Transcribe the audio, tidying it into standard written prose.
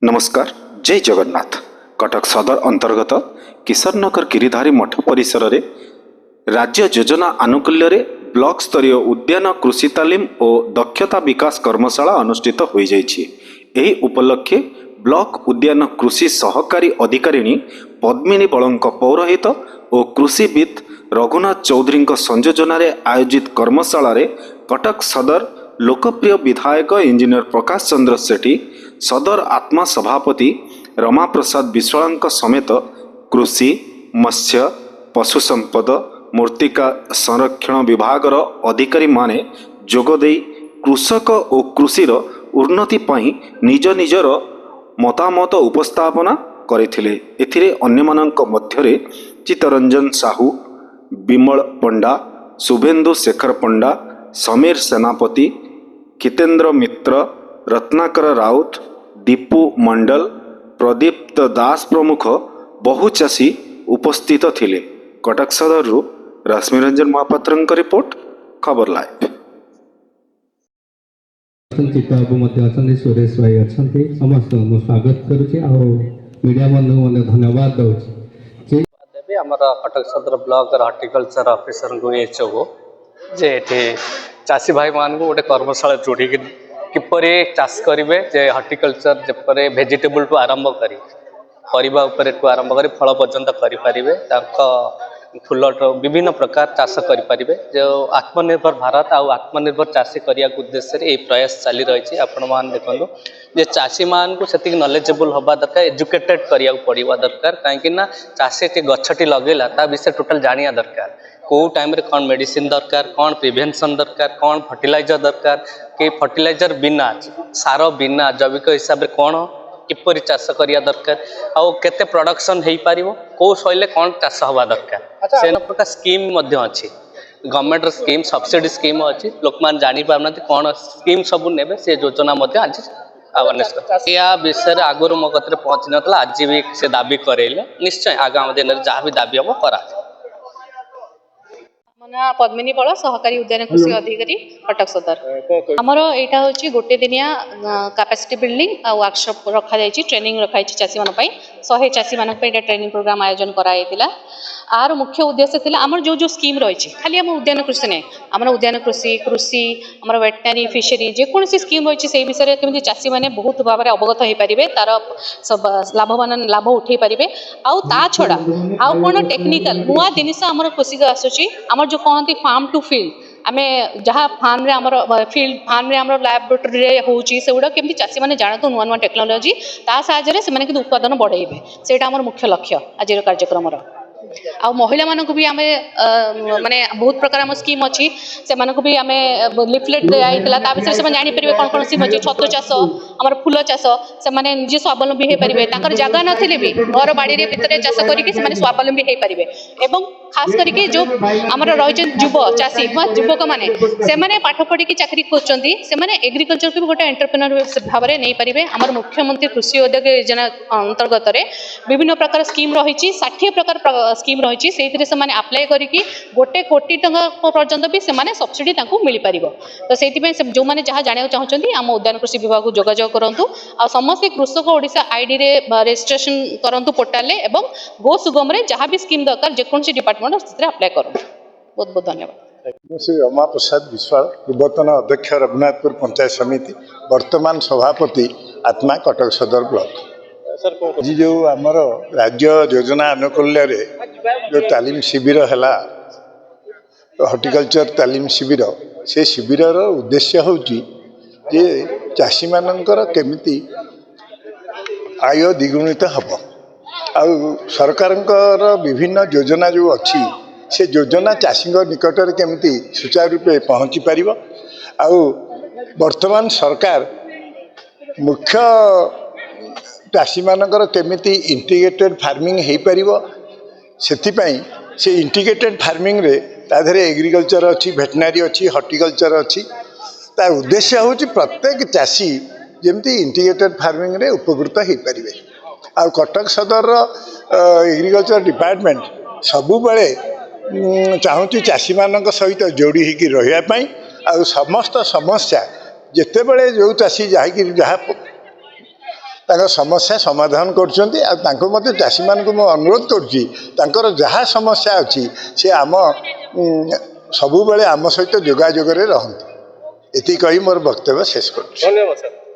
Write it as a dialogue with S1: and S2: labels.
S1: नमस्कार। जय जगन्नाथ। कटक सदर अंतर्गत किशोरनगर गिरिधारी मठ परिसर रे राज्य योजना आनुकूल्य रे ब्लॉक स्तरीय उद्यान कृषि तालीम और दक्षता विकास कर्मशाला अनुष्ठित हो जाइछि। एही उपलक्षे ब्लॉक उद्यान कृषि सहकारी अधिकारिणी पद्मिनी बलंक पौरोहित और कृषिविद रघुनाथ चौधरी संयोजन आयोजित कर्मशाला रे कटक सदर लोकप्रिय विधायक इंजीनियर प्रकाश चंद्र सेठी, सदर आत्मा सभापति रमा प्रसाद विश्वाल समेत कृषि, मत्स्य, पशु संपद, मूर्तिका संरक्षण विभागर अधिकारी माने जोगदे कृषक और कृषिर उन्नति पई निज निजर मतामत उपस्थापना करथिले। एथिरे अन्यमानंक मध्यरे चित्तरंजन साहू, विमल पंडा, शुभेन्दु शेखर पंडा, समीर सेनापति, कितेन्द्र मित्र, रत्नाकर राउत, दीपू मंडल, प्रदीप्त दास प्रमुख बहु चाषी उपस्थित थिले। कटक सदरु रश्मिरंजन महापात्र रिपोर्ट, खबर लाइव।
S2: सुरेश भाई अच्छा समस्त स्वागत करुचे मीडिया बंधु धन्यवाद दूसरी।
S3: कटक सदर ब्लॉक हॉर्टिकल्चर ऑफिसर को ये चो जे चाषी भाई मान गोटे कर्मशाला जोड़ी किपरि चाष करेंगे जे हॉर्टिकल्चर जपरे वेजिटेबल टू आरंभ करी परिबा उपरे टू आरंभ करी फल पर्यंत करें फूल विभिन्न प्रकार चाष करें। जो आत्मनिर्भर भारत आउ आत्मनिर्भर चाषी करने उद्देश्य ये प्रयास चली रही। आपण मान देखो जे चाषी मान को से नॉलेजेबल हवा दरकार, एजुकेटेड करिया पड़वा दरकार। कहीं चाषी गछटी लगेला ता विषय टोटल जानिया दरकार। कौ टाइम रे कौन मेडिसिन दरकार, कौन प्रिवेंशन दरकार, कौन फर्टिलाइजर दरकार, कि फर्टिलाइजर बिना सार बिना जैविक हिसाब से कौन किपरि चाष करिया दरकार, आउ केते प्रोडक्शन हेई पारिबो, को शैले कौन चाष हवा दरकार। से प्रकार स्कीम मध्य अछि, गवर्नमेंट स्कीम सब्सिडी स्कीम अछि। लोक मान जानि पारना कौन स्कीम सब नेबे से योजना मध्य आज अवेयरनेस या विषय आगुरी मो कतरे पहुँची नतला। आज भी से दाबी करेले निश्चय आगामी दिन में जहाँ भी दाबी हम करा।
S4: मना पद्मिनी बल सहकारी उद्यान कृषि अधिकारी कटक सदर। आमर यहाँ हूँ गोटे दिनिया कैपेसिटी बिल्डिंग आ वर्कशॉप रखा जाइए, ट्रेनिंग रखाई चाषी मान 100 चाषी मान ट्रेनिंग प्रोग्राम आयोजन कराइला। आर मुख्य उद्देश्य थिला आमर जो स्कीम रही खाली आम उद्यान कृषि नहीं, आम उद्यान कृषि कृषि आम वेटनारी फिशरी जेकोसी स्कीम रही से विषय केमी चाषी मैंने बहुत भाव में अवगत हो पारे, तार सब लाभवान लाभ उठे पारे। आउ ता छड़ा आउ कौन टेक्निकल नुआ जिनिस आम कृषि आसूची, आम जो कहते फार्म टू फील्ड आमे जहाँ फार्म रे आमर फील्ड फार्म रे आमर लैबोरेटरी रे होउची से गुडा केमती चाषी माने जानतो नुआ नुआ टेक्नोलॉजी ता साहाय्य रे से माने कि उत्पादन बढ़ाइबे। सेटा आमर मुख्य लक्ष्य आज कार्यक्रम रो। आ महिला मानक भी आमे माने बहुत प्रकार आम स्कीम अच्छी से मानक भी आमे लिफलेट दिया ता विषय से जानि परिबे कौन कौन स्कीम अच्छी। छतु चाष आमर फूल चाष से माने निजे स्वावलंबी हो पारे, ताकर जगह नथिले भी घर बाड़ी रे भितरे चाष करिके से माने स्वावलंबी हो पारे। एवं खास करके जो आमर रही युव चाषी युवक माने से माने पाठ पढ़ी चाकरी खोजती से माने एग्रीकल्चर को भी गोटे एंटरप्रेन्योर भाव में नहीं पारे। आमर मुख्यमंत्री कृषि उद्योग योजना अंतर्गत विभिन्न प्रकार स्कीम रही 60 प्रकार स्कीम रही से माने अप्लाई करके 1 कोटी टंका पर्यंत भी से माने सब्सिडी मिल पार। तो से जो मैंने जहाँ जाना चाहते आम उद्यान कृषि विभाग को जोगाजोग करूँ आ समस्त कृषक ओडिशा आईडी रे रजिस्ट्रेशन करूँ पोर्टाल एवं गो सुगम रे जहाँ भी स्कीम दरकार जेकोसी डिपार्टमेंट अप्लाई करूँ। बहुत बहुत धन्यवाद।
S5: श्री रमा प्रसाद विश्वाल, पूर्वतन अध्यक्ष रघुनाथपुर पंचायत समिति, वर्तमान सभापति आत्मा कटक सदर ब्लॉक। जी जो आमर राज्य योजना आनुकूल्य रे जो तालीम शिविर है हॉर्टिकल्चर तालीम शिविर, से शिविर उद्देश्य हूँ जे चाषी मानकर केमिति आय द्विगुणित हम आ सरकार विभिन्न योजना जो अच्छी से योजना चाषी निकट में केमिति सुचारू रूपे पहुँची पार। वर्तमान सरकार मुख्य चाषी मानकर केमिति इंटीग्रेटेड फार्मिंग हो पार, से इंटीग्रेटेड फार्मिंग रे ताधरे एग्रीकल्चर अच्छी, वेटनारी अच्छी, हॉर्टिकल्चर अच्छी। ता उद्देश्य हूँ प्रत्येक चाषी जमती इंटीग्रेटेड फार्मिंग रे उपकृत हो पारे। आ कटक सदर एग्रीकल्चर डिपार्टमेंट सबु बेले चाहूँगी चाषी मान सहित जोड़ी होकर रही आ समस्त समस्या जिते बड़े जो चाषी जहाँ ତାଙ୍କ ସମସ୍ୟା ସମାଧାନ କରୁଛନ୍ତି। ଆଉ ତାଙ୍କୁ ମଧ୍ୟ ଚାଷୀମାନଙ୍କୁ ମୁଁ ଅନୁରୋଧ କରୁଛି ତାଙ୍କର ଯାହା ସମସ୍ୟା ଅଛି ସେ ସବୁବେଳେ ଆମ ସହିତ ଯୋଗାଯୋଗରେ ରହନ୍ତୁ। ଏତିକି କହି ମୋର ବକ୍ତବ୍ୟ ଶେଷ କରୁଛି।
S3: ଧନ୍ୟବାଦ ସାର୍।